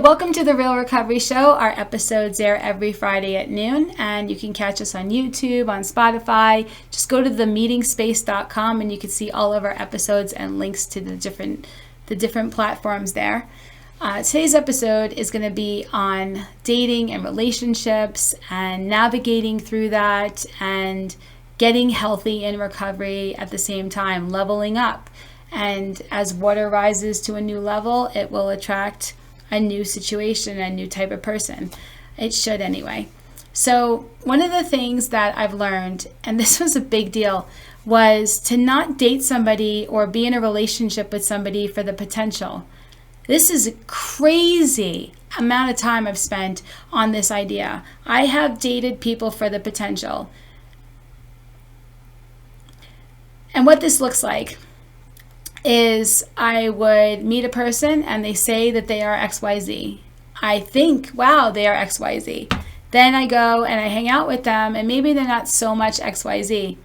welcome to the Real Recovery Show. Our episodes air every Friday at noon, and you can catch us on YouTube, on Spotify. Just go to themeetingspace.com and you can see all of our episodes and links to the different platforms there. Today's episode is going to be on dating and relationships and navigating through that and getting healthy in recovery at the same time, leveling up. And as water rises to a new level, it will attract a new situation, a new type of person. It should anyway. So one of the things that I've learned, and this was a big deal, was to not date somebody or be in a relationship with somebody for the potential. This is a crazy amount of time I've spent on this idea. I have dated people for the potential. And what this looks like is I would meet a person and they say that they are XYZ. I think, wow, they are XYZ. Then I go and I hang out with them and maybe they're not so much XYZ.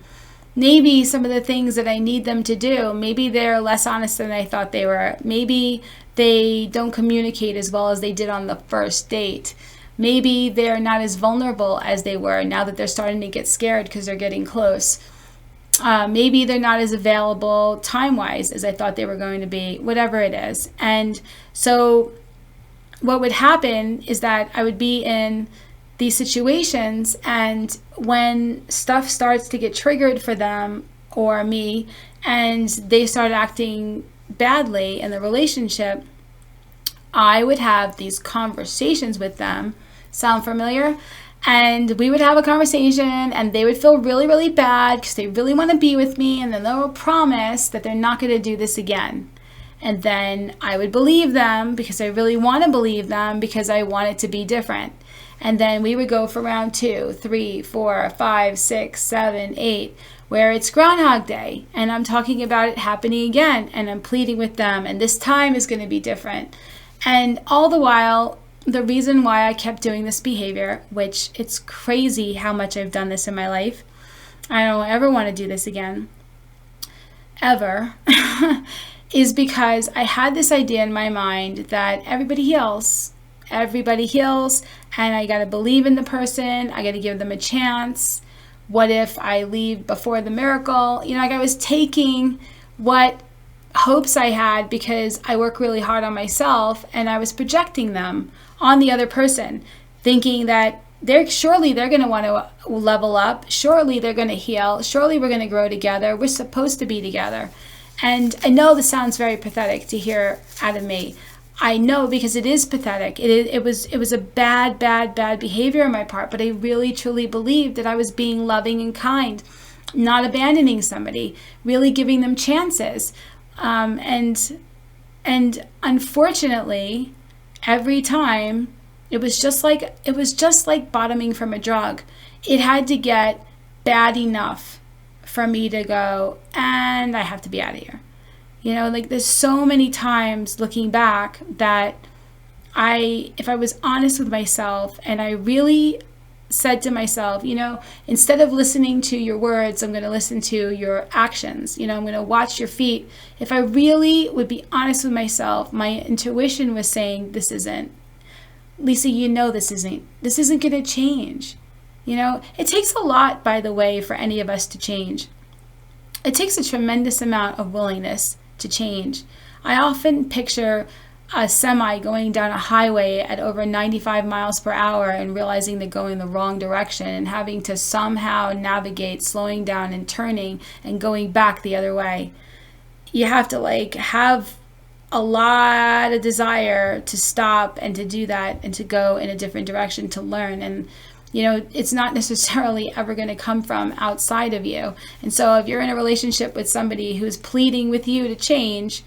Maybe some of the things that I need them to do, maybe they're less honest than I thought they were. Maybe they don't communicate as well as they did on the first date. Maybe they're not as vulnerable as they were now that they're starting to get scared because they're getting close. Maybe they're not as available time-wise as I thought they were going to be, whatever it is. And so what would happen is that I would be in these situations, and when stuff starts to get triggered for them or me, and they start acting badly in the relationship, I would have these conversations with them. Sound familiar? And we would have a conversation and they would feel really, really bad because they really want to be with me. And then they'll promise that they're not going to do this again. And then I would believe them because I really want to believe them because I want it to be different. And then we would go for round 2, 3, 4, 5, 6, 7, 8, where it's Groundhog Day. And I'm talking about it happening again. And I'm pleading with them. And this time is going to be different. And all the while, the reason why I kept doing this behavior, which it's crazy how much I've done this in my life. I don't ever want to do this again, ever, is because I had this idea in my mind that everybody heals, and I got to believe in the person. I got to give them a chance. What if I leave before the miracle? Like I was taking what hopes I had because I work really hard on myself and I was projecting them on the other person, thinking that surely they're going to want to level up, surely they're going to heal, surely we're going to grow together, we're supposed to be together. And I know this sounds very pathetic to hear out of me. I know, because it is pathetic. It was a bad behavior on my part, but I really truly believed that I was being loving and kind, not abandoning somebody, really giving them chances. And unfortunately, every time it was just like bottoming from a drug. It had to get bad enough for me to go, and I have to be out of here. There's so many times looking back that if I was honest with myself and I really said to myself, instead of listening to your words, I'm going to listen to your actions. I'm going to watch your feet. If I really would be honest with myself, my intuition was saying, this isn't, Lisa, this isn't going to change. It takes a lot, by the way, for any of us to change. It takes a tremendous amount of willingness to change. I often picture a semi going down a highway at over 95 miles per hour and realizing they're going the wrong direction and having to somehow navigate slowing down and turning and going back the other way. You have to have a lot of desire to stop and to do that and to go in a different direction to learn. And it's not necessarily ever going to come from outside of you. And so if you're in a relationship with somebody who's pleading with you to change,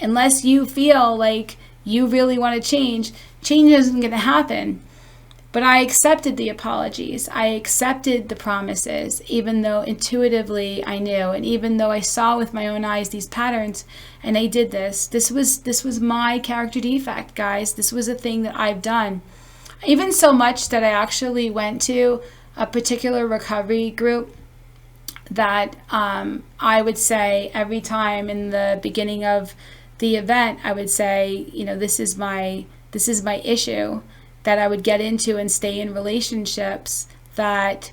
unless you feel like you really want to change isn't going to happen. But I accepted the apologies. I accepted the promises, even though intuitively I knew, and even though I saw with my own eyes these patterns, and I did this. This was my character defect, guys. This was a thing that I've done. Even so much that I actually went to a particular recovery group that I would say every time in the beginning of the event, I would say, this is my This is my issue, that I would get into and stay in relationships that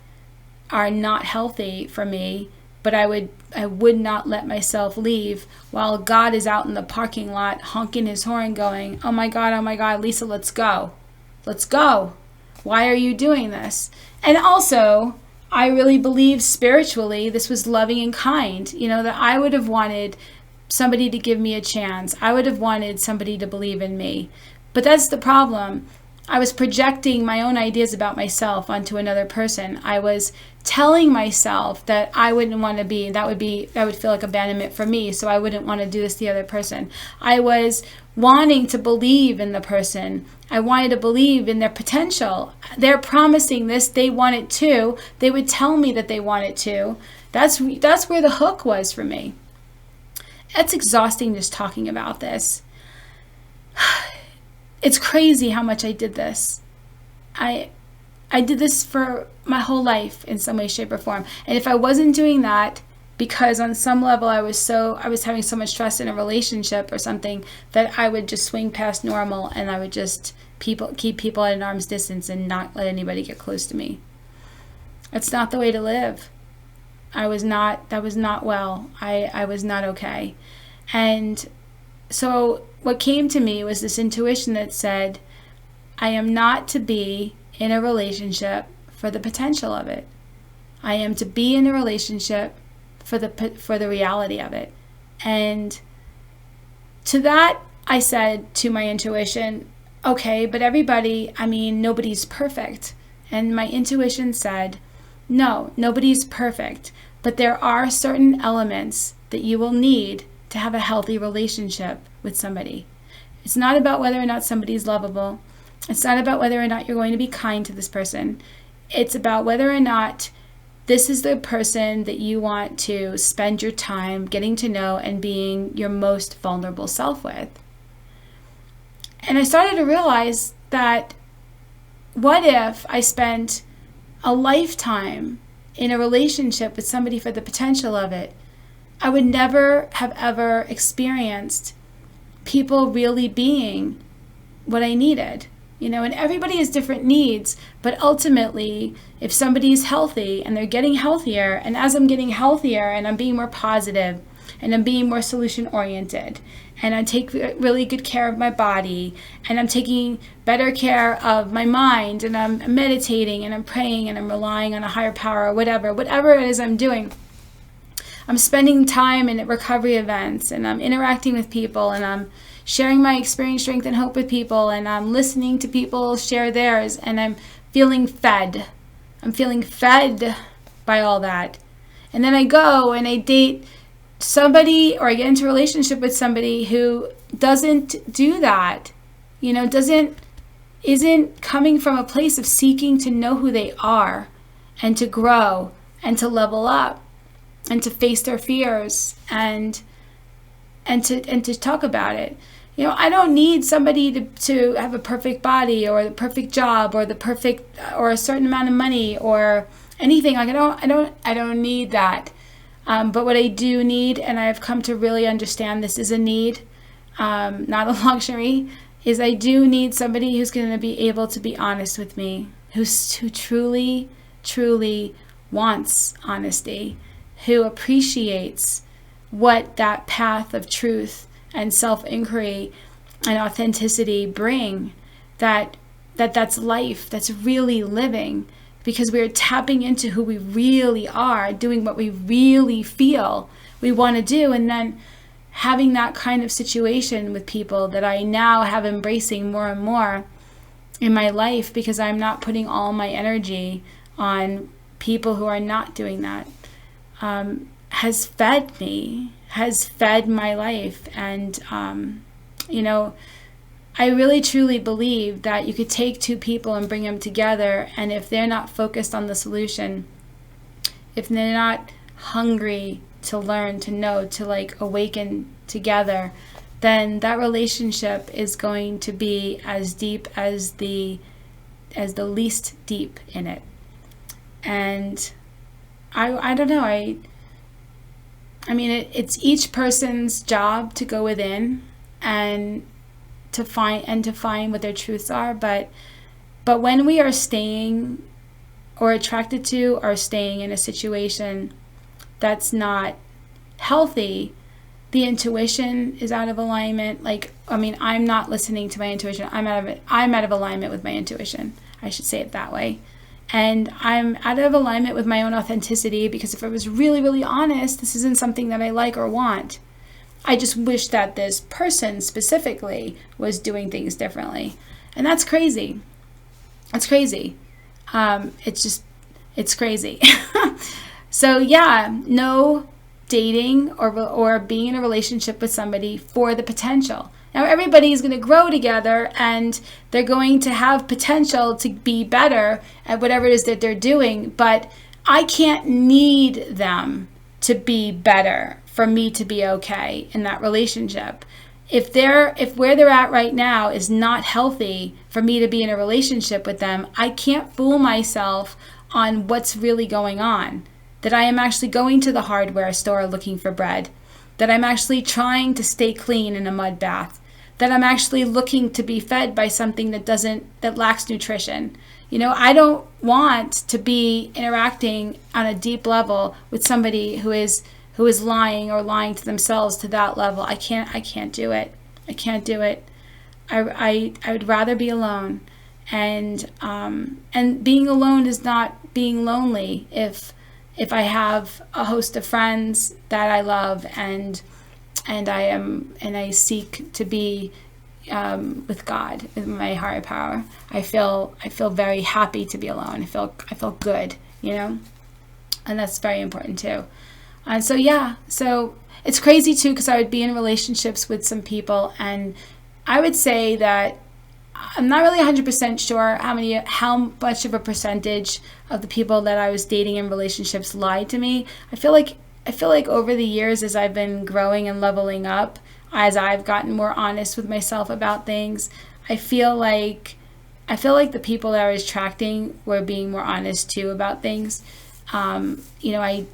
are not healthy for me, but I would not let myself leave while God is out in the parking lot honking his horn going, oh my God, Lisa, let's go. Let's go. Why are you doing this? And also, I really believe spiritually this was loving and kind, that I would have wanted somebody to give me a chance. I would have wanted somebody to believe in me. But that's the problem. I was projecting my own ideas about myself onto another person. I was telling myself that I wouldn't want to be, that would feel like abandonment for me, so I wouldn't want to do this to the other person. I was wanting to believe in the person. I wanted to believe in their potential. They're promising this, they want it too. They would tell me that they want it too. That's where the hook was for me. It's exhausting just talking about this. It's crazy how much I did this. I did this for my whole life in some way, shape, or form. And if I wasn't doing that because on some level I was having so much stress in a relationship or something, that I would just swing past normal and I would just keep people at an arm's distance and not let anybody get close to me. It's not the way to live. That was not well. I was not okay. And so what came to me was this intuition that said, I am not to be in a relationship for the potential of it. I am to be in a relationship for the reality of it. And to that, I said to my intuition, okay, but nobody's perfect. And my intuition said, no, nobody's perfect, but there are certain elements that you will need to have a healthy relationship with somebody. It's not about whether or not somebody's lovable. It's not about whether or not you're going to be kind to this person. It's about whether or not this is the person that you want to spend your time getting to know and being your most vulnerable self with. And I started to realize that what if I spent a lifetime in a relationship with somebody for the potential of it? I would never have ever experienced people really being what I needed. And everybody has different needs, but ultimately, if somebody's healthy and they're getting healthier, and as I'm getting healthier and I'm being more positive and I'm being more solution oriented and I take really good care of my body and I'm taking better care of my mind and I'm meditating and I'm praying and I'm relying on a higher power or whatever it is I'm doing, I'm spending time in recovery events and I'm interacting with people and I'm sharing my experience, strength, and hope with people, and I'm listening to people share theirs, and I'm feeling fed. I'm feeling fed by all that. And then I go and I date somebody or I get into a relationship with somebody who doesn't do that, isn't coming from a place of seeking to know who they are and to grow and to level up and to face their fears and to talk about it. I don't need somebody to have a perfect body or the perfect job or or a certain amount of money or anything. Like I don't need that. But what I do need, and I've come to really understand this is a need, not a luxury, is I do need somebody who's going to be able to be honest with me, who truly, truly wants honesty, who appreciates what that path of truth and self-inquiry and authenticity bring, that's life, that's really living, because we're tapping into who we really are, doing what we really feel we want to do, and then having that kind of situation with people that I now have embracing more and more in my life, because I'm not putting all my energy on people who are not doing that, has fed me, has fed my life. And, I really truly believe that you could take two people and bring them together, and if they're not focused on the solution, if they're not hungry to learn, to know, to awaken together, then that relationship is going to be as deep as the least deep in it. And I don't know, it's each person's job to go within and to find what their truths are. But when we are staying or attracted to or staying in a situation that's not healthy, the intuition is out of alignment. I'm not listening to my intuition. I'm out of alignment with my intuition. I should say it that way. And I'm out of alignment with my own authenticity, because if I was really, really honest, this isn't something that I like or want. I just wish that this person specifically was doing things differently. And that's crazy. That's crazy. It's crazy. So yeah, no dating or being in a relationship with somebody for the potential. Now everybody is going to grow together and they're going to have potential to be better at whatever it is that they're doing, but I can't need them to be better for me to be okay in that relationship. If where they're at right now is not healthy for me to be in a relationship with them, I can't fool myself on what's really going on. That I am actually going to the hardware store looking for bread. That I'm actually trying to stay clean in a mud bath. That I'm actually looking to be fed by something that lacks nutrition. I don't want to be interacting on a deep level with somebody who is lying or lying to themselves to that level. I can't do it. I can't do it. I would rather be alone. And being alone is not being lonely if I have a host of friends that I love and I seek to be with God, with my higher power. I feel very happy to be alone. I feel good, and that's very important too. And so it's crazy too, because I would be in relationships with some people, and I would say that I'm not really 100% sure how much of a percentage of the people that I was dating in relationships lied to me. I feel like over the years, as I've been growing and leveling up, as I've gotten more honest with myself about things, I feel like the people that I was attracting were being more honest too about things. I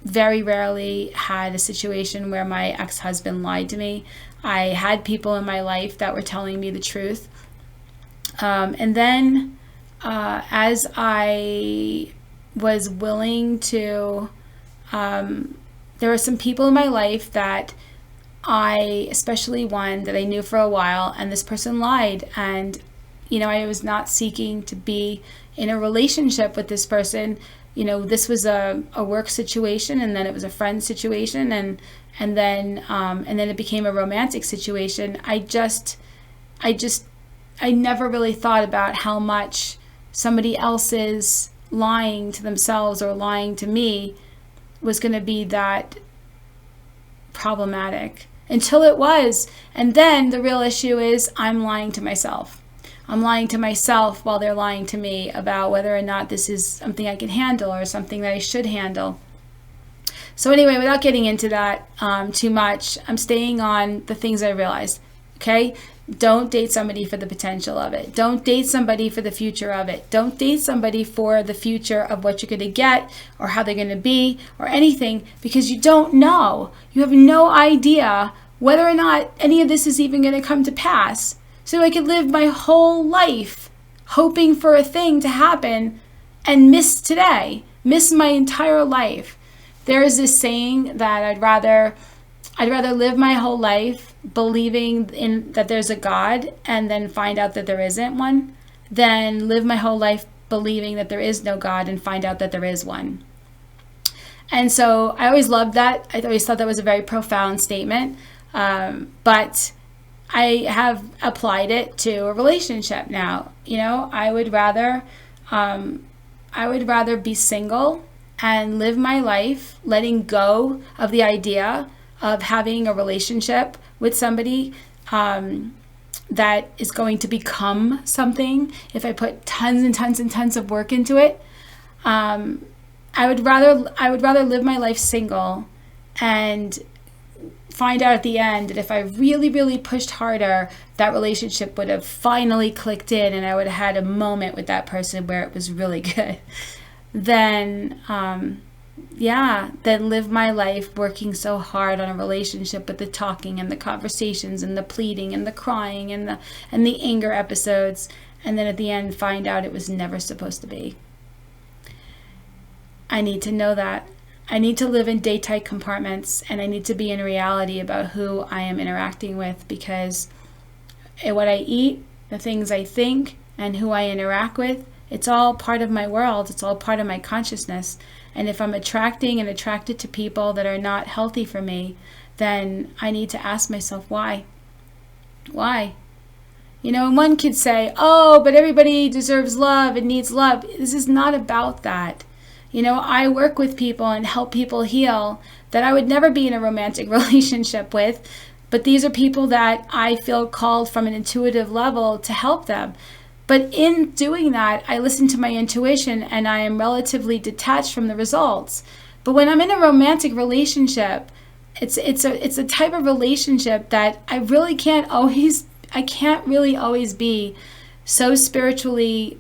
very rarely had a situation where my ex-husband lied to me. I had people in my life that were telling me the truth. And then as I was willing to, there were some people in my life that especially one that I knew for a while, and this person lied. And, I was not seeking to be in a relationship with this person. This was a work situation, and then it was a friend situation, and then it became a romantic situation. I never really thought about how much somebody else's lying to themselves or lying to me was going to be that problematic until it was. And then the real issue is I'm lying to myself. I'm lying to myself while they're lying to me about whether or not this is something I can handle or something that I should handle. So anyway, without getting into that too much, I'm staying on the things I realized. Okay? Don't date somebody for the potential of it. Don't date somebody for the future of it. Don't date somebody for the future of what you're going to get or how they're going to be or anything, because you don't know. You have no idea whether or not any of this is even going to come to pass. So I could live my whole life hoping for a thing to happen and miss today, miss my entire life. There is this saying that I'd rather live my whole life believing in that there's a God and then find out that there isn't one, than live my whole life believing that there is no God and find out that there is one. And so I always loved that. I always thought that was a very profound statement. But I have applied it to a relationship now. I would rather be single and live my life letting go of the idea of having a relationship with somebody that is going to become something if I put tons and tons and tons of work into it. I would rather live my life single and find out at the end that if I really, really pushed harder, that relationship would have finally clicked in and I would have had a moment with that person where it was really good. Then than live my life working so hard on a relationship with the talking and the conversations and the pleading and the crying and the anger episodes, and then at the end find out it was never supposed to be. I need to know that. I need to live in day-tight compartments, and I need to be in reality about who I am interacting with, because what I eat, the things I think, and who I interact with, it's all part of my world. It's all part of my consciousness. And if I'm attracted to people that are not healthy for me, then I need to ask myself why. Why? And one could say, oh, but everybody deserves love and needs love. This is not about that. I work with people and help people heal that I would never be in a romantic relationship with, but these are people that I feel called from an intuitive level to help them. But in doing that, I listen to my intuition and I am relatively detached from the results. But when I'm in a romantic relationship, it's a type of relationship that I can't really always be so spiritually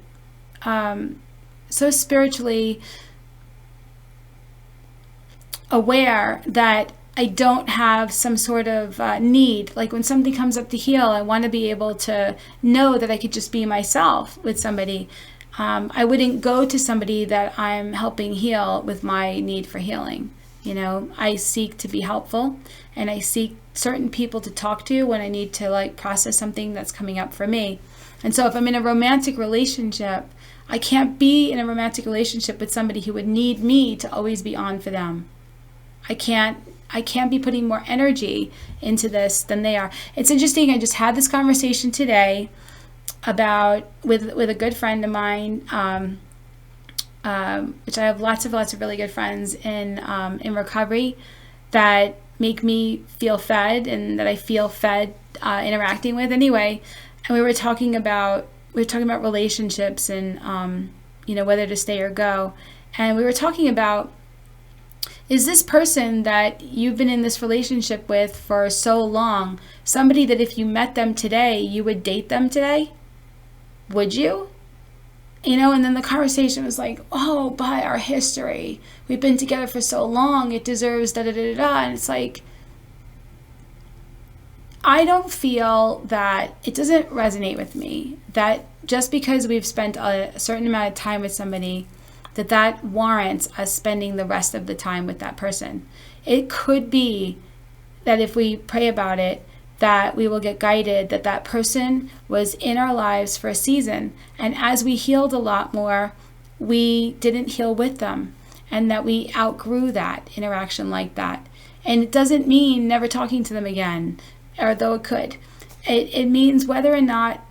aware that I don't have some sort of need. Like when something comes up to heal, I want to be able to know that I could just be myself with somebody. I wouldn't go to somebody that I'm helping heal with my need for healing. I seek to be helpful, and I seek certain people to talk to when I need to process something that's coming up for me. And so if I'm in a romantic relationship, I can't be in a romantic relationship with somebody who would need me to always be on for them. I can't be putting more energy into this than they are. It's interesting. I just had this conversation today with a good friend of mine, which I have lots of really good friends in recovery that make me feel fed and that I feel fed interacting with anyway. And we were talking about relationships and whether to stay or go. And we were talking about, is this person that you've been in this relationship with for so long somebody that if you met them today, you would date them today? Would you? And then the conversation was like, oh, by our history, we've been together for so long, it deserves da-da-da-da-da. And it's like, I don't feel that, it doesn't resonate with me that just because we've spent a certain amount of time with somebody, that warrants us spending the rest of the time with that person. It could be that if we pray about it, that we will get guided, that person was in our lives for a season. And as we healed a lot more, we didn't heal with them, and that we outgrew that interaction like that. And it doesn't mean never talking to them again, or though it could. It means whether or not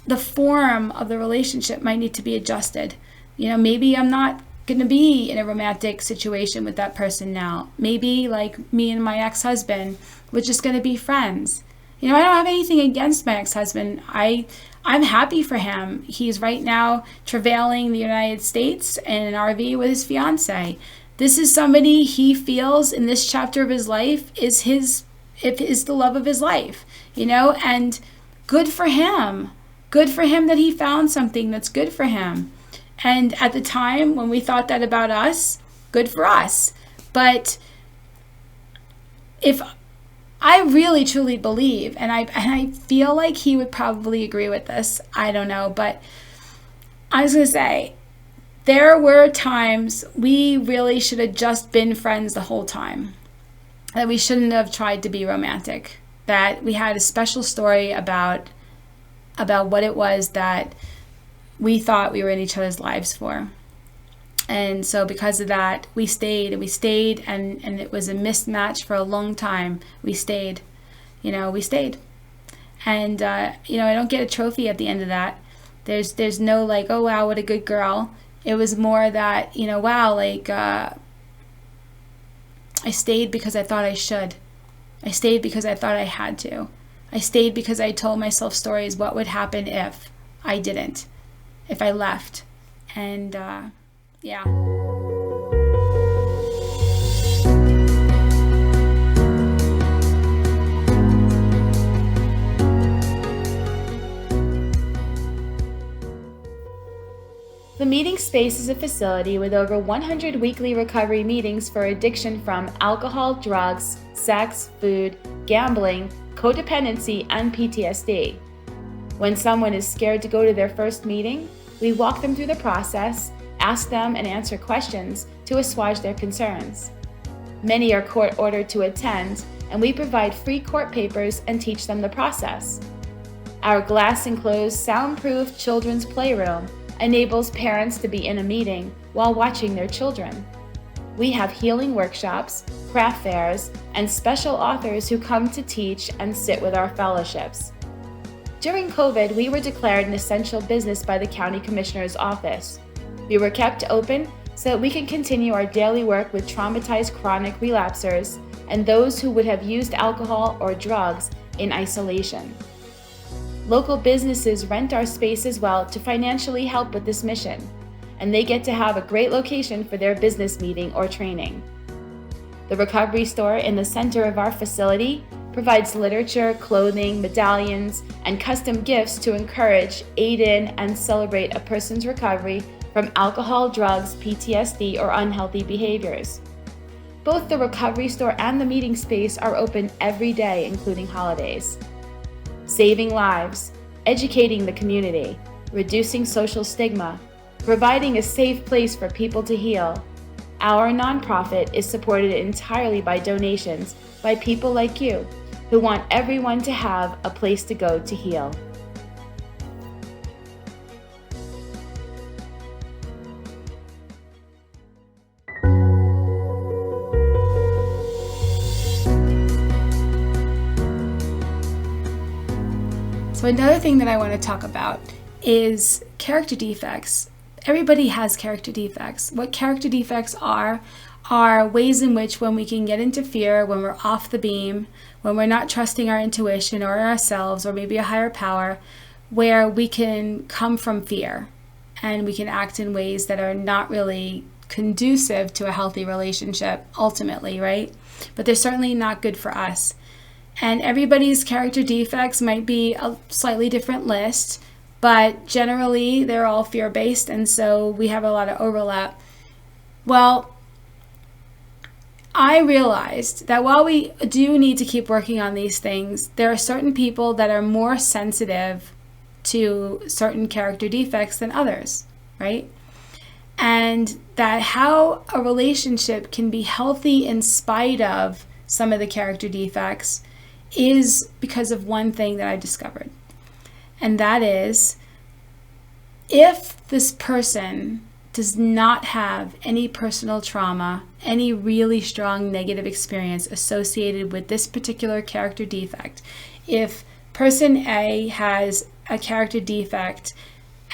the form of the relationship might need to be adjusted. Maybe I'm not going to be in a romantic situation with that person now. Maybe like me and my ex-husband, we're just going to be friends. I don't have anything against my ex-husband. I'm happy for him. He's right now travailing the United States in an RV with his fiance. This is somebody he feels in this chapter of his life is the love of his life, and good for him. Good for him that he found something that's good for him. And at the time when we thought that about us, good for us. But if I really truly believe, and I feel like he would probably agree with this, I don't know, but I was going to say, there were times we really should have just been friends the whole time. That we shouldn't have tried to be romantic. That we had a special story about what it was that we thought we were in each other's lives for. And so because of that, we stayed, and it was a mismatch for a long time. We stayed. We stayed. And, I don't get a trophy at the end of that. There's no like, oh, wow, what a good girl. It was more that, wow, like, I stayed because I thought I should. I stayed because I thought I had to. I stayed because I told myself stories, what would happen if I didn't. If I left. And yeah. The meeting space is a facility with over 100 weekly recovery meetings for addiction from alcohol, drugs, sex, food, gambling, codependency, and PTSD. When someone is scared to go to their first meeting, we walk them through the process, ask them and answer questions to assuage their concerns. Many are court-ordered to attend, and we provide free court papers and teach them the process. Our glass-enclosed, soundproof children's playroom enables parents to be in a meeting while watching their children. We have healing workshops, craft fairs, and special authors who come to teach and sit with our fellowships. During COVID, we were declared an essential business by the County Commissioner's Office. We were kept open so that we can continue our daily work with traumatized chronic relapsers and those who would have used alcohol or drugs in isolation. Local businesses rent our space as well to financially help with this mission, and they get to have a great location for their business meeting or training. The recovery store in the center of our facility provides literature, clothing, medallions, and custom gifts to encourage, aid in, and celebrate a person's recovery from alcohol, drugs, PTSD, or unhealthy behaviors. Both the recovery store and the meeting space are open every day, including holidays. Saving lives, educating the community, reducing social stigma, providing a safe place for people to heal. Our nonprofit is supported entirely by donations by people like you who want everyone to have a place to go to heal. So another thing that I want to talk about is character defects. Everybody has character defects. What character defects are ways in which when we can get into fear, when we're off the beam, when we're not trusting our intuition or ourselves or maybe a higher power, where we can come from fear and we can act in ways that are not really conducive to a healthy relationship ultimately, right? But they're certainly not good for us. And everybody's character defects might be a slightly different list, but generally they're all fear-based, and so we have a lot of overlap. Well, I realized that while we do need to keep working on these things, there are certain people that are more sensitive to certain character defects than others, right? And that how a relationship can be healthy in spite of some of the character defects is because of one thing that I discovered. And that is, if this person does not have any personal trauma, any really strong negative experience associated with this particular character defect, if person A has a character defect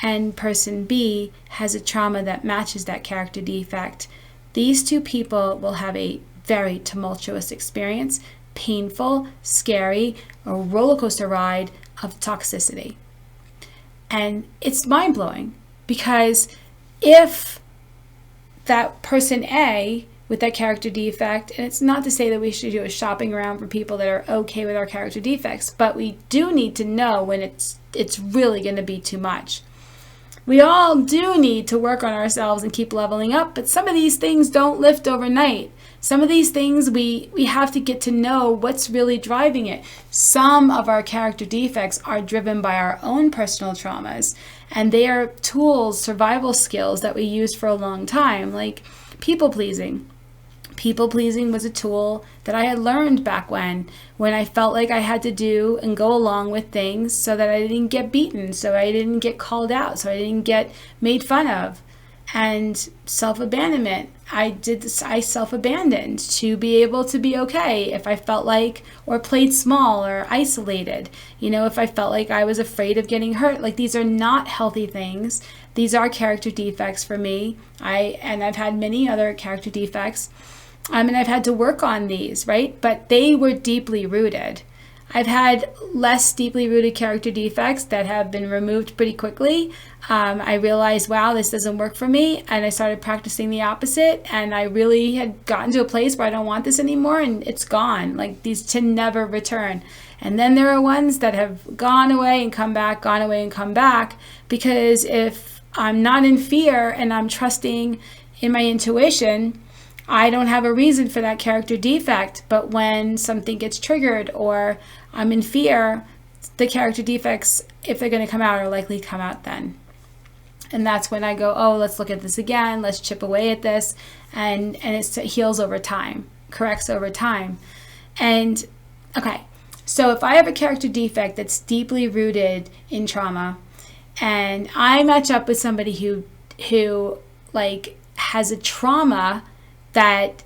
and person B has a trauma that matches that character defect, these two people will have a very tumultuous experience, painful, scary, a roller coaster ride of toxicity. And it's mind-blowing because if that person A with that character defect, and it's not to say that we should do a shopping around for people that are okay with our character defects, but we do need to know when it's really going to be too much. We all do need to work on ourselves and keep leveling up, but some of these things don't lift overnight. Some of these things we have to get to know what's really driving it. Some of our character defects are driven by our own personal traumas, and they are tools, survival skills that we used for a long time, like people pleasing. People pleasing was a tool that I had learned back when I felt like I had to do and go along with things so that I didn't get beaten, so I didn't get called out, so I didn't get made fun of. And self-abandonment. I self-abandoned to be able to be okay if I felt like, or played small or isolated, if I felt like I was afraid of getting hurt. Like, these are not healthy things. These are character defects for me. I've had many other character defects. And I've had to work on these, right? But they were deeply rooted. I've had less deeply rooted character defects that have been removed pretty quickly. I realized, wow, this doesn't work for me. And I started practicing the opposite. And I really had gotten to a place where I don't want this anymore. And it's gone. Like, these to never return. And then there are ones that have gone away and come back, gone away and come back. Because if I'm not in fear and I'm trusting in my intuition, I don't have a reason for that character defect. But when something gets triggered or I'm in fear, the character defects, if they're going to come out, are likely to come out then. And that's when I go, oh, let's look at this again. Let's chip away at this. And it heals over time, corrects over time. And okay, so if I have a character defect that's deeply rooted in trauma, and I match up with somebody who like has a trauma that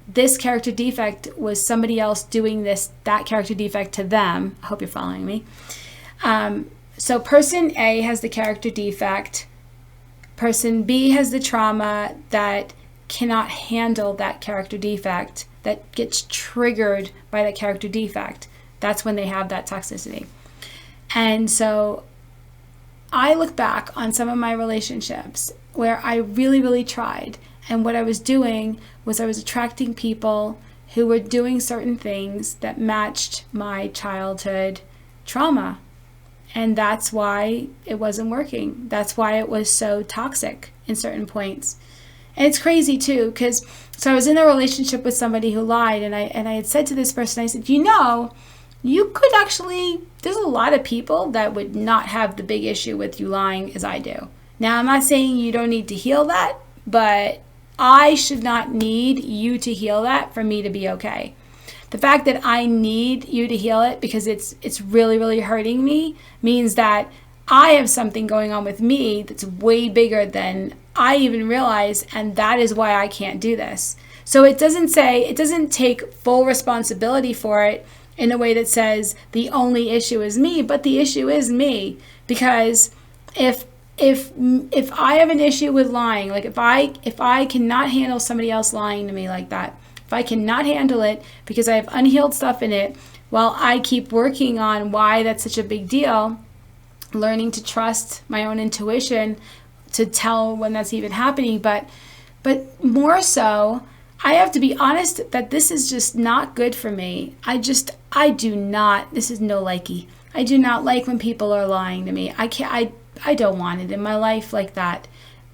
this character defect was somebody else doing that character defect to them. I hope you're following me. So person A has the character defect. Person B has the trauma that cannot handle that character defect, that gets triggered by that character defect. That's when they have that toxicity. And so I look back on some of my relationships where I really, really tried. And what I was doing was I was attracting people who were doing certain things that matched my childhood trauma. And that's why it wasn't working. That's why it was so toxic in certain points. And it's crazy too, because so I was in a relationship with somebody who lied, and I had said to this person, I said, you could actually, there's a lot of people that would not have the big issue with you lying as I do. Now, I'm not saying you don't need to heal that, but I should not need you to heal that for me to be okay. The fact that I need you to heal it because it's really, really hurting me means that I have something going on with me that's way bigger than I even realize, and that is why I can't do this. So it doesn't take full responsibility for it in a way that says the only issue is me, but the issue is me. Because if I have an issue with lying, like if I cannot handle somebody else lying to me like that, if I cannot handle it because I have unhealed stuff in it, while I keep working on why that's such a big deal, learning to trust my own intuition to tell when that's even happening, but more so, I have to be honest that this is just not good for me. I do not, this is no likey. I do not like when people are lying to me. I don't want it in my life like that.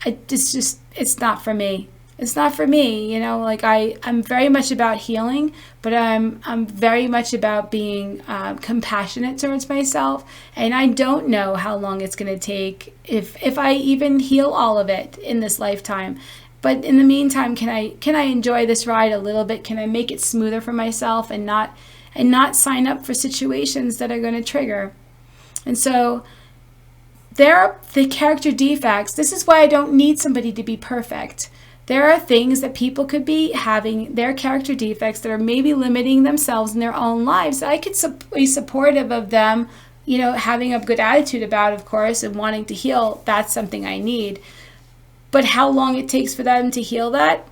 It's not for me. It's not for me, like I'm very much about healing, but I'm very much about being compassionate towards myself. And I don't know how long it's going to take if I even heal all of it in this lifetime. But in the meantime, can I enjoy this ride a little bit? Can I make it smoother for myself and not sign up for situations that are going to trigger? And so there are the character defects. This is why I don't need somebody to be perfect. There are things that people could be having, their character defects that are maybe limiting themselves in their own lives. I could be supportive of them, having a good attitude about, of course, and wanting to heal. That's something I need. But how long it takes for them to heal that,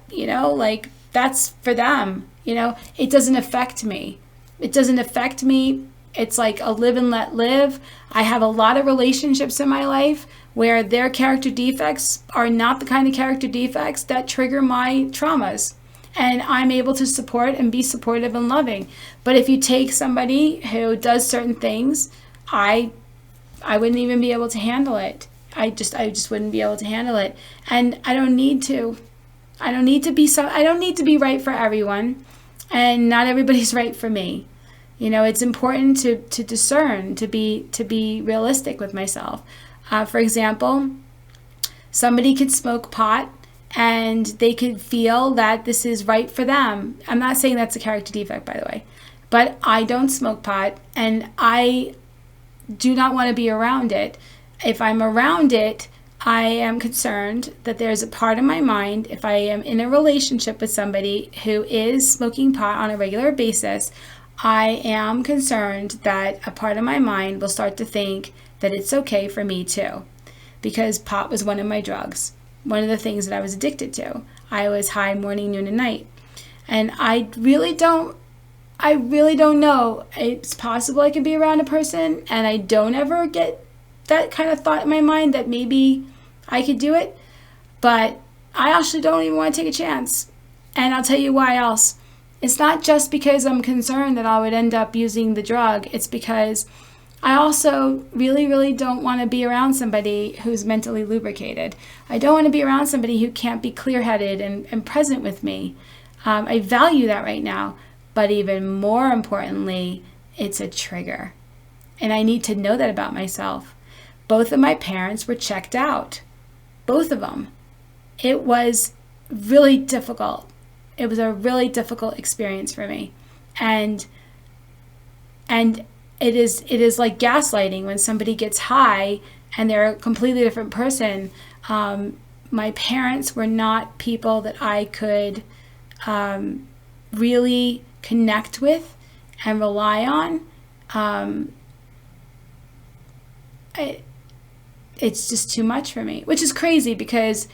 that's for them. It doesn't affect me. It doesn't affect me. It's like a live and let live. I have a lot of relationships in my life where their character defects are not the kind of character defects that trigger my traumas. And I'm able to support and be supportive and loving. But if you take somebody who does certain things, I wouldn't even be able to handle it. I just wouldn't be able to handle it. And I don't need to. I don't need to be right for everyone. And not everybody's right for me. It's important to discern, to be realistic with myself. For example, somebody could smoke pot and they could feel that this is right for them. I'm not saying that's a character defect, by the way, but I don't smoke pot and I do not want to be around it. If I'm around it, I am concerned that there's a part of my mind, if I am in a relationship with somebody who is smoking pot on a regular basis, I am concerned that a part of my mind will start to think that it's okay for me too. Because pot was one of my drugs. One of the things that I was addicted to. I was high morning, noon, and night. And I really don't know. It's possible I could be around a person and I don't ever get that kind of thought in my mind that maybe I could do it. But I actually don't even want to take a chance. And I'll tell you why else. It's not just because I'm concerned that I would end up using the drug. It's because I also really, really don't want to be around somebody who's mentally lubricated. I don't want to be around somebody who can't be clear-headed and present with me. I value that right now, but even more importantly, it's a trigger. And I need to know that about myself. Both of my parents were checked out. Both of them. It was really difficult. It was a really difficult experience for me. And it is like gaslighting when somebody gets high and they're a completely different person. My parents were not people that I could really connect with and rely on. It's just too much for me, which is crazy because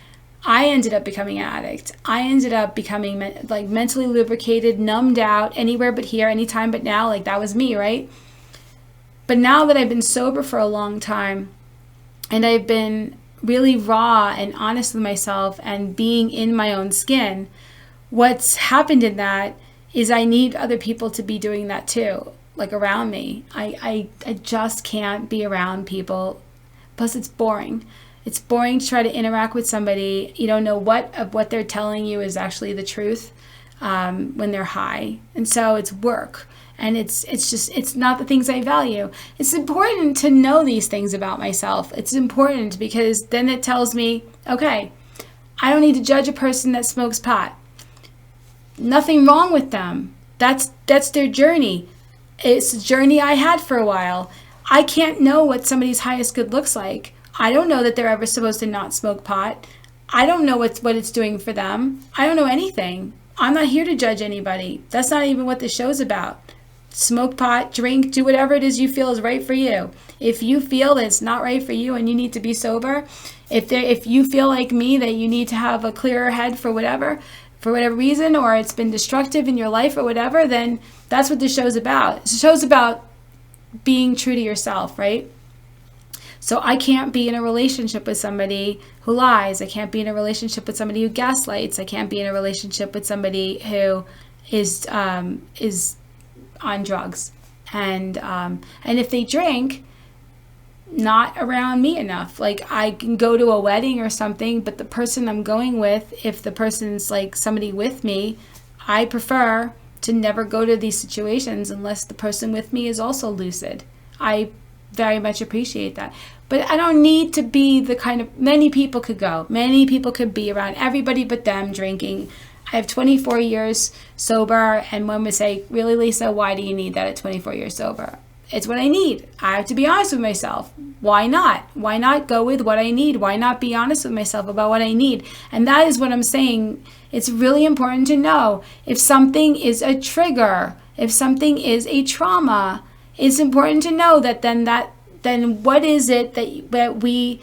I ended up becoming an addict. I ended up becoming like mentally lubricated, numbed out, anywhere but here, anytime but now. Like that was me, right? But now that I've been sober for a long time and I've been really raw and honest with myself and being in my own skin, what's happened in that is I need other people to be doing that too, like around me. I just can't be around people. Plus it's boring. It's boring to try to interact with somebody. You don't know what they're telling you is actually the truth when they're high. And so it's work. And it's not the things I value. It's important to know these things about myself. It's important because then it tells me, okay, I don't need to judge a person that smokes pot. Nothing wrong with them. That's their journey. It's a journey I had for a while. I can't know what somebody's highest good looks like. I don't know that they're ever supposed to not smoke pot. I don't know what it's doing for them. I don't know anything. I'm not here to judge anybody. That's not even what this show's about. Smoke pot, drink, do whatever it is you feel is right for you. If you feel that it's not right for you and you need to be sober, if you feel like me that you need to have a clearer head for whatever reason, or it's been destructive in your life or whatever, then that's what this show's about. The show's about being true to yourself, right? So I can't be in a relationship with somebody who lies. I can't be in a relationship with somebody who gaslights. I can't be in a relationship with somebody who is on drugs. And if they drink, not around me enough. Like I can go to a wedding or something, but the person I'm going with, if the person's like somebody with me, I prefer to never go to these situations unless the person with me is also lucid. I very much appreciate that. But I don't need to be the kind of, many people could go. Many people could be around everybody but them drinking. I have 24 years sober, and one would say, really, Lisa, why do you need that at 24 years sober? It's what I need. I have to be honest with myself. Why not? Why not go with what I need? Why not be honest with myself about what I need? And that is what I'm saying. It's really important to know if something is a trigger, if something is a trauma, it's important to know that then what is it that we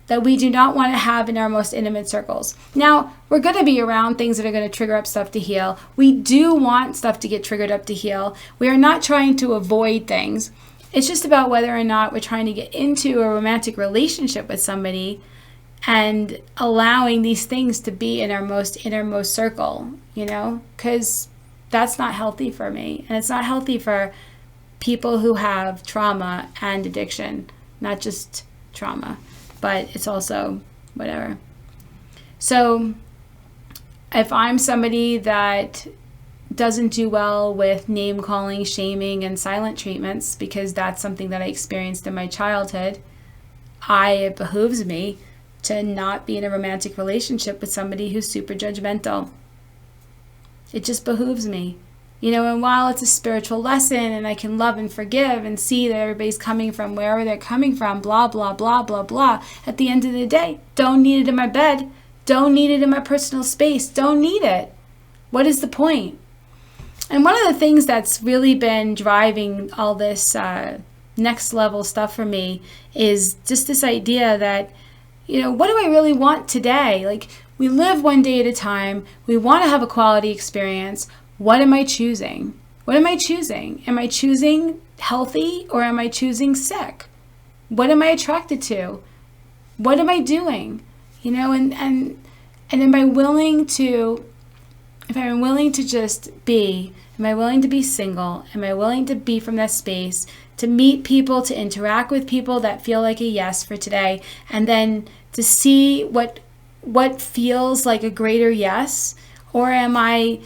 do not want to have in our most intimate circles. Now, we're going to be around things that are going to trigger up stuff to heal. We do want stuff to get triggered up to heal. We are not trying to avoid things. It's just about whether or not we're trying to get into a romantic relationship with somebody and allowing these things to be in our most innermost circle, because that's not healthy for me. And it's not healthy for people who have trauma and addiction, not just trauma, but it's also whatever. So if I'm somebody that doesn't do well with name calling, shaming, and silent treatments, because that's something that I experienced in my childhood, it behooves me to not be in a romantic relationship with somebody who's super judgmental. It just behooves me. And while it's a spiritual lesson and I can love and forgive and see that everybody's coming from wherever they're coming from, blah, blah, blah, blah, blah, at the end of the day, don't need it in my bed. Don't need it in my personal space. Don't need it. What is the point? And one of the things that's really been driving all this next level stuff for me is just this idea that, what do I really want today? Like, we live one day at a time. We want to have a quality experience. What am I choosing? What am I choosing? Am I choosing healthy or am I choosing sick? What am I attracted to? What am I doing? And am I willing to if I'm willing to just be, am I willing to be single? Am I willing to be from that space, to meet people, to interact with people that feel like a yes for today, and then to see what feels like a greater yes? Or am I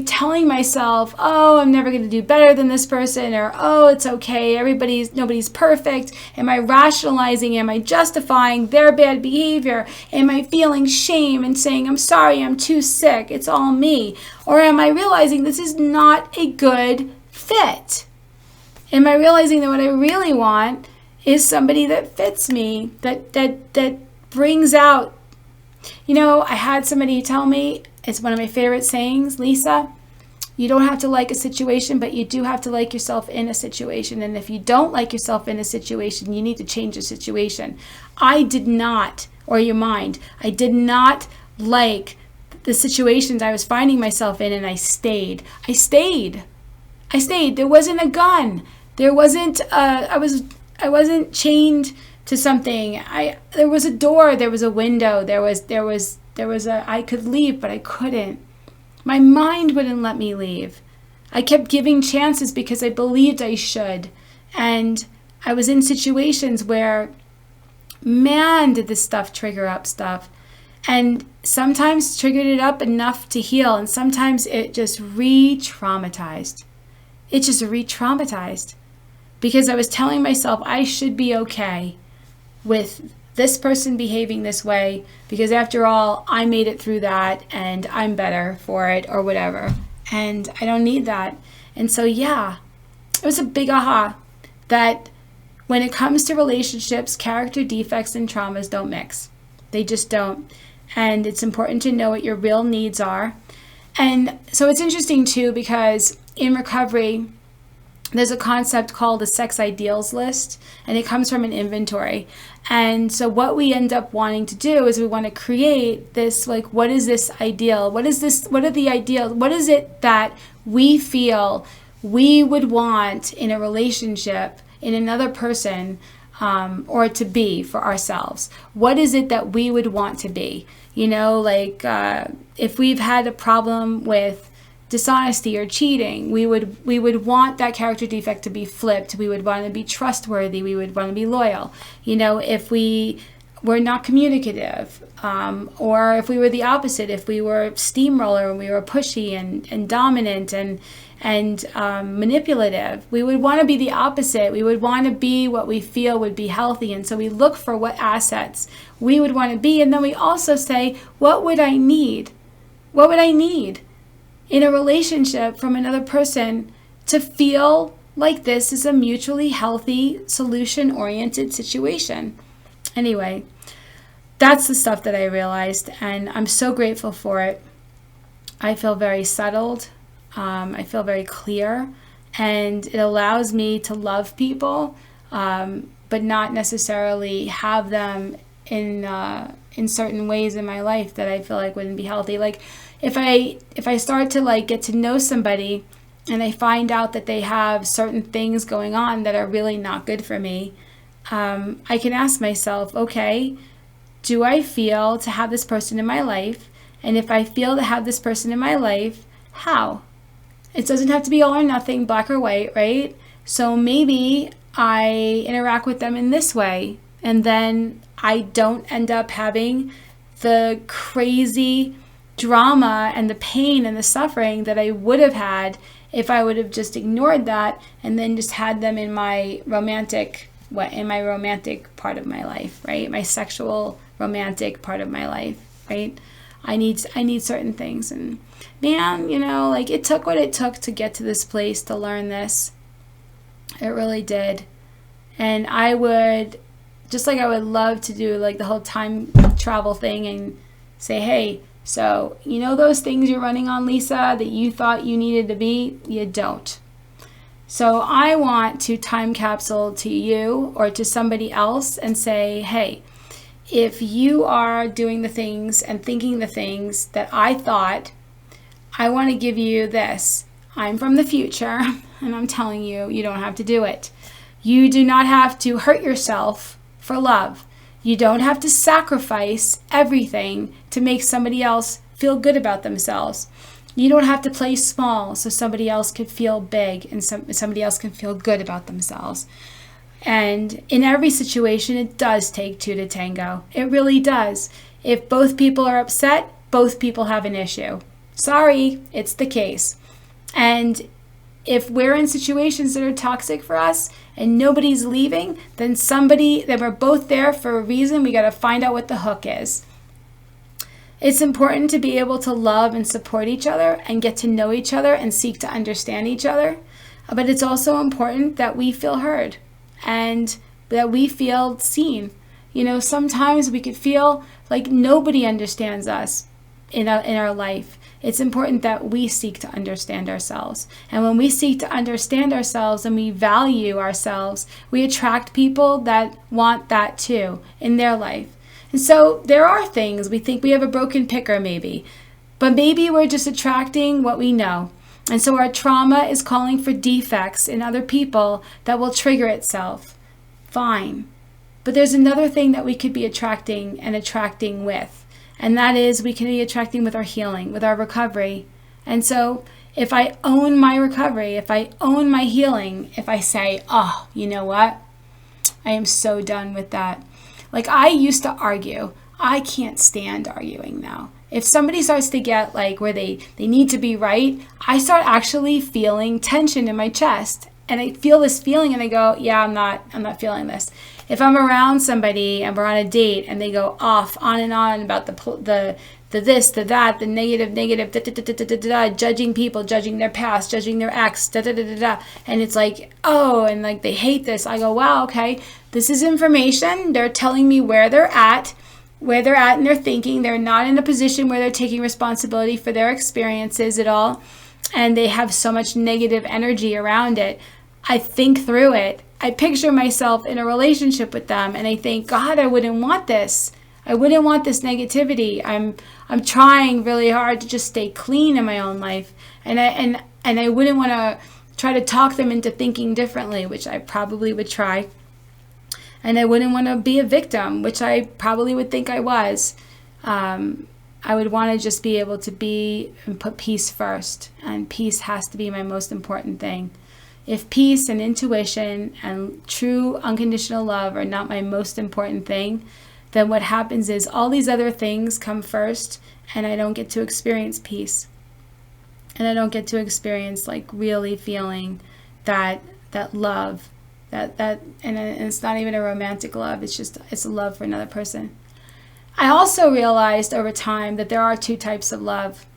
telling myself, oh, I'm never going to do better than this person, or oh, it's okay, nobody's perfect? Am I rationalizing? Am I justifying their bad behavior? Am I feeling shame and saying, I'm sorry, I'm too sick, it's all me? Or am I realizing this is not a good fit? Am I realizing that what I really want is somebody that fits me, that brings out, I had somebody tell me, it's one of my favorite sayings, Lisa, you don't have to like a situation, but you do have to like yourself in a situation. And if you don't like yourself in a situation, you need to change the situation. I did not like the situations I was finding myself in, and I stayed. There wasn't a gun. There wasn't, I wasn't chained to something. There was a door, there was a window, I could leave, but I couldn't. My mind wouldn't let me leave. I kept giving chances because I believed I should. And I was in situations where, man, did this stuff trigger up stuff. And sometimes triggered it up enough to heal, and sometimes it just re-traumatized. Because I was telling myself I should be okay with this person behaving this way, because after all, I made it through that and I'm better for it, or whatever. And I don't need that. And so, yeah, it was a big aha that when it comes to relationships, character defects and traumas don't mix. They just don't. And it's important to know what your real needs are. And so it's interesting too, because in recovery, there's a concept called the sex ideals list, and it comes from an inventory. And so what we end up wanting to do is we want to create this, like, what is this ideal? What are the ideals? What is it that we feel we would want in a relationship, in another person, or to be for ourselves? What is it that we would want to be? If we've had a problem with dishonesty or cheating, we would want that character defect to be flipped. We would want to be trustworthy. We would want to be loyal. If we were not communicative, or if we were the opposite, if we were steamroller and we were pushy and dominant and manipulative, we would want to be the opposite. We would want to be what we feel would be healthy. And so we look for what assets we would want to be. And then we also say, what would I need? What would I need in a relationship from another person to feel like this is a mutually healthy, solution-oriented situation? Anyway, that's the stuff that I realized, and I'm so grateful for it. I feel very settled. I feel very clear, and it allows me to love people, but not necessarily have them in certain ways in my life that I feel like wouldn't be healthy. Like if I start to get to know somebody and I find out that they have certain things going on that are really not good for me, I can ask myself, okay, do I feel to have this person in my life? And if I feel to have this person in my life, how? It doesn't have to be all or nothing, black or white, right? So maybe I interact with them in this way, and then I don't end up having the crazy drama and the pain and the suffering that I would have had if I would have just ignored that and then just had them in my romantic part of my life, right? My sexual romantic part of my life, right? I need certain things, and man, it took what it took to get to this place, to learn this. It really did. And I would love to do the whole time travel thing and say, hey, so those things you're running on, Lisa, that you thought you needed to be, you don't. So I want to time capsule to you or to somebody else and say, hey, if you are doing the things and thinking the things that I thought, I want to give you this. I'm from the future, and I'm telling you, you don't have to do it. You do not have to hurt yourself for love. You don't have to sacrifice everything to make somebody else feel good about themselves. You don't have to play small so somebody else could feel big and somebody else can feel good about themselves. And in every situation, it does take two to tango. It really does. If both people are upset, both people have an issue. Sorry, it's the case. And if we're in situations that are toxic for us and nobody's leaving, then we're both there for a reason. We got to find out what the hook is. It's important to be able to love and support each other and get to know each other and seek to understand each other. But it's also important that we feel heard and that we feel seen. Sometimes we could feel like nobody understands us in our life. It's important that we seek to understand ourselves. And when we seek to understand ourselves and we value ourselves, we attract people that want that too in their life. And so there are things we think we have a broken picker maybe, but maybe we're just attracting what we know. And so our trauma is calling for defects in other people that will trigger itself. Fine. But there's another thing that we could be attracting with. And that is we can be attracting with our healing, with our recovery. And so if I own my recovery, if I own my healing, if I say, oh, you know what? I am so done with that. Like I used to argue. I can't stand arguing now. If somebody starts to get like where they need to be right, I start actually feeling tension in my chest. And I feel this feeling and I go, yeah, I'm not feeling this. If I'm around somebody and we're on a date and they go off on and on about the this, the that, the negative, judging people, judging their past, judging their ex, and it's like, oh, and like they hate this. I go, wow, okay, this is information. They're telling me where they're at in their thinking. They're not in a position where they're taking responsibility for their experiences at all. And they have so much negative energy around it. I think through it. I picture myself in a relationship with them and I think, God, I wouldn't want this. I wouldn't want this negativity. I'm trying really hard to just stay clean in my own life. And I wouldn't want to try to talk them into thinking differently, which I probably would try. And I wouldn't want to be a victim, which I probably would think I was. I would want to just be able to be and put peace first. And peace has to be my most important thing. If peace and intuition and true unconditional love are not my most important thing, then what happens is all these other things come first and I don't get to experience peace. And I don't get to experience like really feeling that love, and it's not even a romantic love, it's a love for another person. I also realized over time that there are two types of love.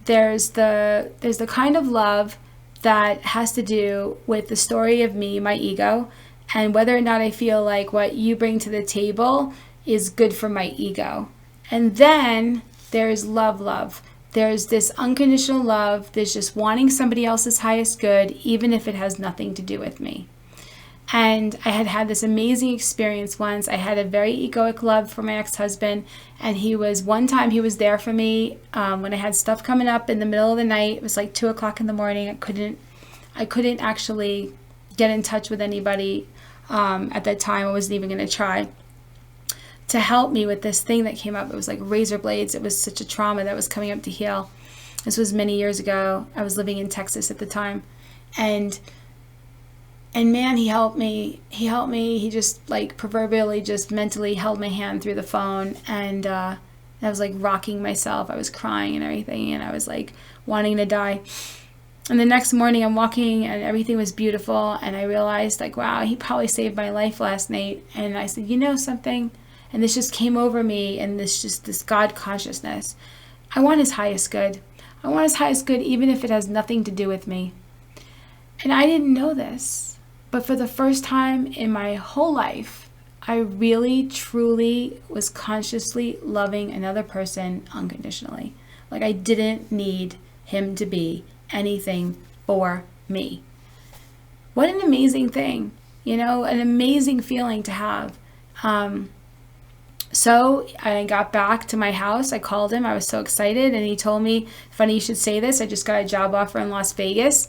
There's the kind of love that has to do with the story of me, my ego, and whether or not I feel like what you bring to the table is good for my ego. And then there's love. There's this unconditional love. There's just wanting somebody else's highest good, even if it has nothing to do with me. And I had this amazing experience once. I had a very egoic love for my ex-husband, and one time he was there for me when I had stuff coming up in the middle of the night. It was like 2:00 in the morning. I couldn't actually get in touch with anybody at that time. I wasn't even going to try to help me with this thing that came up. It was like razor blades. It was such a trauma that was coming up to heal. This was many years ago. I was living in Texas at the time, and man, he helped me. He just like proverbially just mentally held my hand through the phone. And I was like rocking myself. I was crying and everything. And I was like wanting to die. And the next morning I'm walking and everything was beautiful. And I realized like, wow, he probably saved my life last night. And I said, you know something? And this just came over me. And this God consciousness. I want his highest good. I want his highest good, even if it has nothing to do with me. And I didn't know this. But for the first time in my whole life, I really, truly was consciously loving another person unconditionally. Like I didn't need him to be anything for me. What an amazing thing, an amazing feeling to have. So I got back to my house. I called him. I was so excited. And he told me, funny you should say this, I just got a job offer in Las Vegas.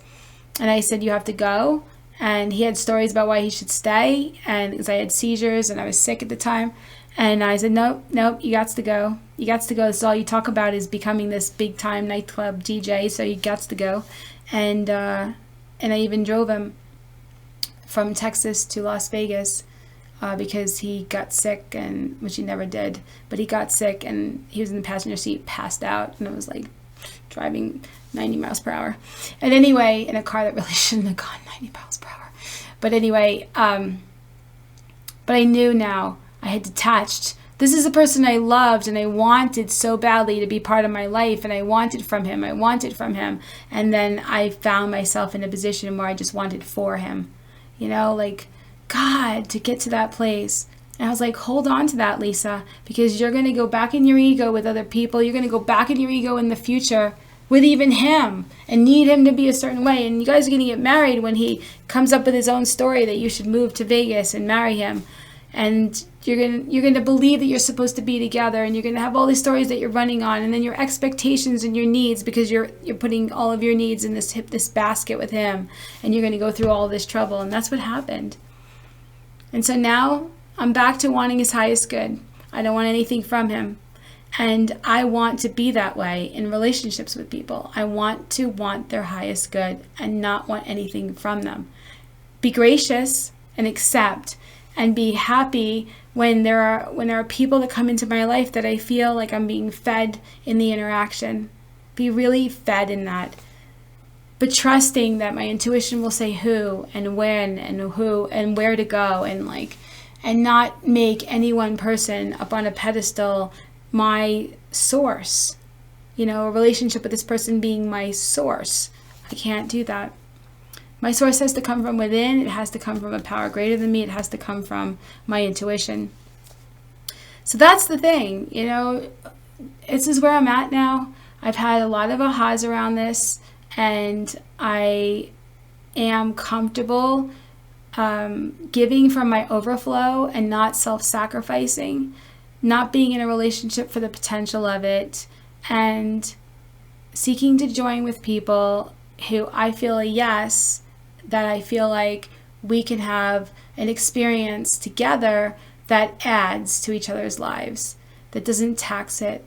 And I said, you have to go. And he had stories about why he should stay, and because I had seizures and I was sick at the time. And I said, nope, you got to go. You got to go. This is all you talk about is becoming this big time nightclub DJ. So you got to go. And I even drove him from Texas to Las Vegas because he got sick, and which he never did. But he got sick, and he was in the passenger seat, passed out, and it was like driving 90 miles per hour. And anyway, in a car that really shouldn't have gone 90 miles per hour. But anyway, but I knew now. I had detached. This is a person I loved and I wanted so badly to be part of my life, and I wanted from him. And then I found myself in a position where I just wanted for him. You know, like, God, to get to that place. And I was like, hold on to that, Lisa, because you're going to go back in your ego with other people. You're going to go back in your ego in the future with even him and need him to be a certain way. And you guys are going to get married when he comes up with his own story that you should move to Vegas and marry him. And you're going to believe that you're supposed to be together, and you're going to have all these stories that you're running on, and then your expectations and your needs, because you're putting all of your needs in this basket with him, and you're going to go through all this trouble. And that's what happened. And so now I'm back to wanting his highest good. I don't want anything from him. And I want to be that way in relationships with people. I want to want their highest good and not want anything from them. Be gracious and accept, and be happy when there are people that come into my life that I feel like I'm being fed in the interaction. Be really fed in that. But trusting that my intuition will say who and when and who and where to go, and not make any one person up on a pedestal my source. You know, a relationship with this person being my source. I can't do that. My source has to come from within. It has to come from a power greater than me. It has to come from my intuition. So that's the thing, you know, this is where I'm at now. I've had a lot of ahas around this, and I am comfortable giving from my overflow and not self-sacrificing, not being in a relationship for the potential of it, and seeking to join with people who I feel a yes, that I feel like we can have an experience together that adds to each other's lives, that doesn't tax it.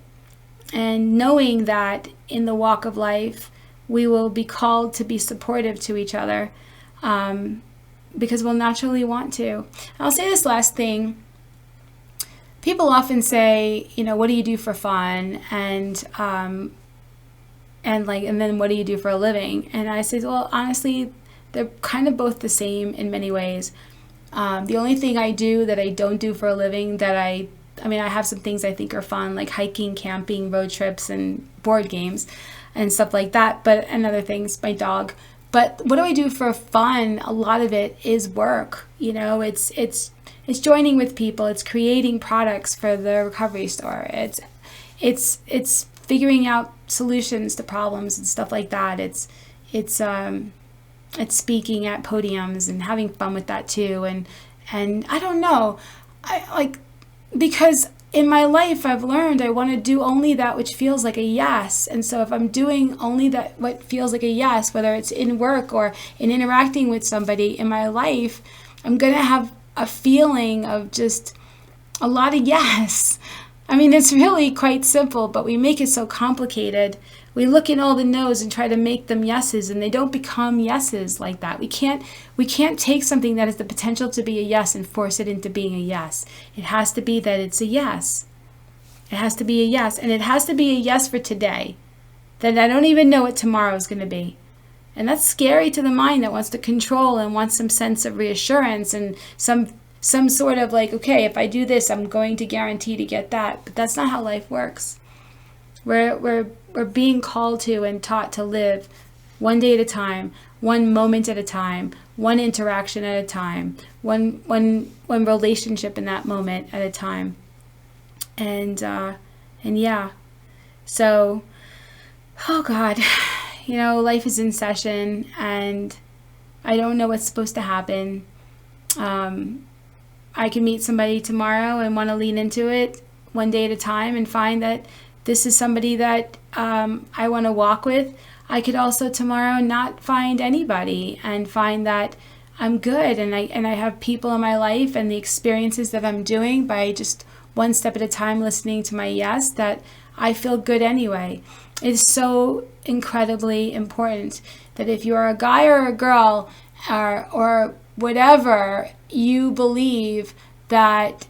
And knowing that in the walk of life, we will be called to be supportive to each other, because we'll naturally want to. I'll say this last thing. People often say, you know, what do you do for fun? And then what do you do for a living? And I say, well, honestly, they're kind of both the same in many ways. The only thing I do that I don't do for a living that I have some things I think are fun, like hiking, camping, road trips, and board games and stuff like that. And other things, my dog. But what do I do for fun? A lot of it is work. You know, it's joining with people. It's creating products for the recovery store. It's figuring out solutions to problems and stuff like that. It's speaking at podiums and having fun with that too. And I don't know, because in my life I've learned I want to do only that which feels like a yes. And so if I'm doing only that what feels like a yes, whether it's in work or in interacting with somebody in my life, I'm going to have a feeling of just a lot of yes. I mean, it's really quite simple, but we make it so complicated. We look at all the no's and try to make them yeses, and they don't become yeses like that. We can't take something that has the potential to be a yes and force it into being a yes. It has to be that it's a yes. It has to be a yes, and it has to be a yes for today. That I don't even know what tomorrow is going to be. And that's scary to the mind that wants to control and wants some sense of reassurance and some sort of like, okay, if I do this, I'm going to guarantee to get that. But that's not how life works. We're being called to and taught to live one day at a time, one moment at a time, one interaction at a time, one relationship in that moment at a time. And yeah. So, oh God, you know, life is in session and I don't know what's supposed to happen. I can meet somebody tomorrow and want to lean into it one day at a time and find that this is somebody that I want to walk with. I could also tomorrow not find anybody and find that I'm good and I have people in my life and the experiences that I'm doing by just one step at a time, listening to my yes, that I feel good anyway. It's so incredibly important that if you're a guy or a girl or whatever, you believe that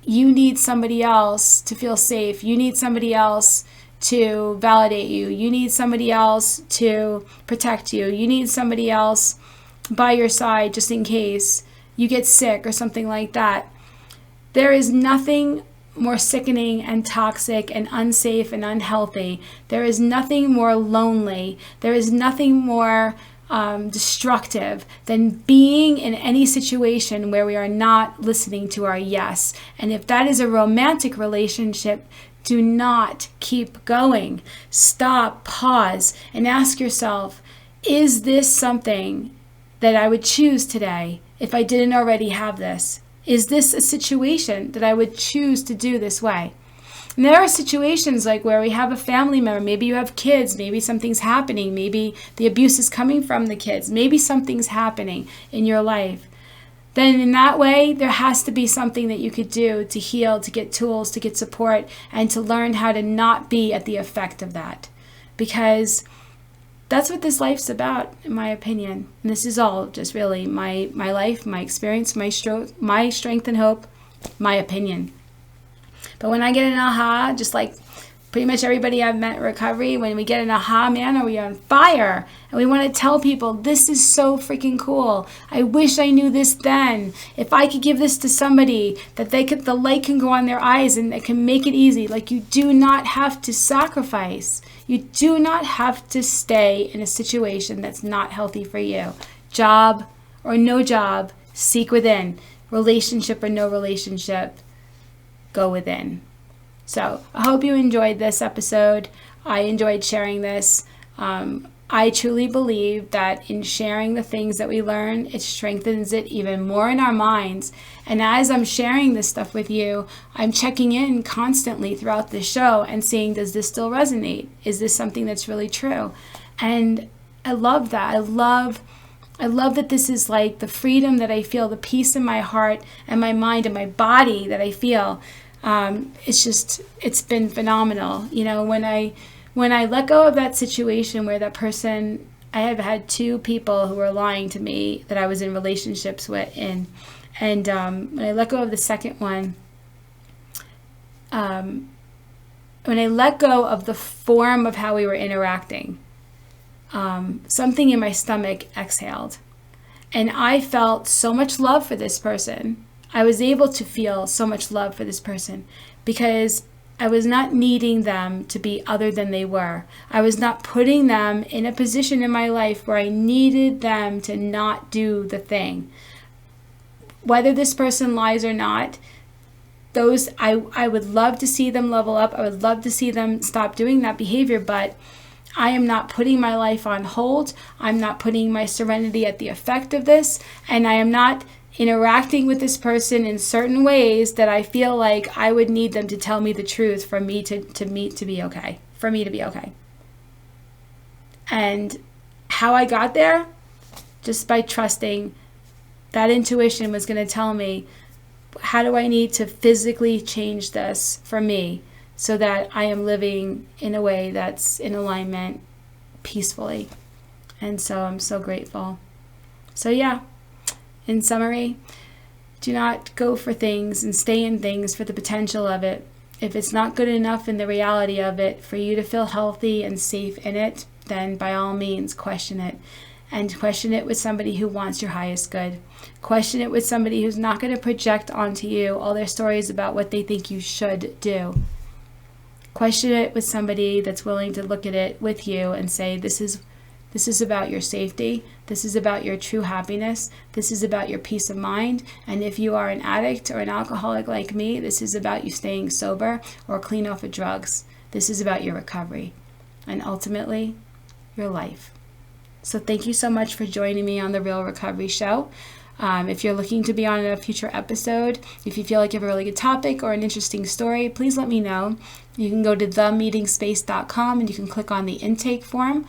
you need somebody else to feel safe. You need somebody else to validate you. You need somebody else to protect you. You need somebody else by your side just in case you get sick or something like that. There is nothing more sickening and toxic and unsafe and unhealthy. There is nothing more lonely. There is nothing more destructive than being in any situation where we are not listening to our yes. And if that is a romantic relationship, do not keep going. Stop, pause, and ask yourself, is this something that I would choose today if I didn't already have this? Is this a situation that I would choose to do this way? And there are situations like where we have a family member, maybe you have kids, maybe something's happening, maybe the abuse is coming from the kids, maybe something's happening in your life. Then in that way, there has to be something that you could do to heal, to get tools, to get support, and to learn how to not be at the effect of that. Because that's what this life's about, in my opinion. And this is all just really my life, my experience, my strength and hope, my opinion. But when I get an aha, just like pretty much everybody I've met in recovery, when we get an aha, man, are we on fire? And we want to tell people, this is so freaking cool. I wish I knew this then. If I could give this to somebody, that the light can go on their eyes and it can make it easy. Like, you do not have to sacrifice. You do not have to stay in a situation that's not healthy for you. Job or no job, seek within. Relationship or no relationship, go within. So I hope you enjoyed this episode. I enjoyed sharing this. I truly believe that in sharing the things that we learn, it strengthens it even more in our minds. And as I'm sharing this stuff with you, I'm checking in constantly throughout the show and seeing, does this still resonate? Is this something that's really true? And I love that. I love that this is like the freedom that I feel, the peace in my heart and my mind and my body that I feel. It's been phenomenal. You know, when I let go of that situation where that person, I have had 2 people who were lying to me that I was in relationships with, and when I let go of the second one, when I let go of the form of how we were interacting, something in my stomach exhaled, and I felt so much love for this person. I was able to feel so much love for this person because I was not needing them to be other than they were. I was not putting them in a position in my life where I needed them to not do the thing. Whether this person lies or not, I would love to see them level up. I would love to see them stop doing that behavior, but I am not putting my life on hold. I'm not putting my serenity at the effect of this, and I am not interacting with this person in certain ways that I feel like I would need them to tell me the truth for me to be okay, for me to be okay. And how I got there, just by trusting that intuition was going to tell me, how do I need to physically change this for me so that I am living in a way that's in alignment peacefully. And so I'm so grateful. So yeah. In summary, do not go for things and stay in things for the potential of it. If it's not good enough in the reality of it for you to feel healthy and safe in it, then by all means question it. And question it with somebody who wants your highest good. Question it with somebody who's not going to project onto you all their stories about what they think you should do. Question it with somebody that's willing to look at it with you and say, this is about your safety. This is about your true happiness. This is about your peace of mind. And if you are an addict or an alcoholic like me, this is about you staying sober or clean off of drugs. This is about your recovery and ultimately your life. So thank you so much for joining me on The Real Recovery Show. If you're looking to be on a future episode, if you feel like you have a really good topic or an interesting story, please let me know. You can go to themeetingspace.com and you can click on the intake form.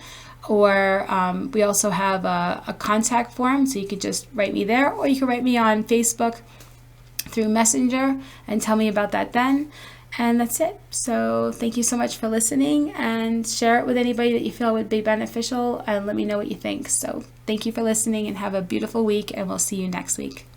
Or we also have a contact form, so you could just write me there, or you can write me on Facebook, through Messenger and tell me about that then. And that's it. So thank you so much for listening, and share it with anybody that you feel would be beneficial, and let me know what you think. So thank you for listening, and have a beautiful week, and we'll see you next week.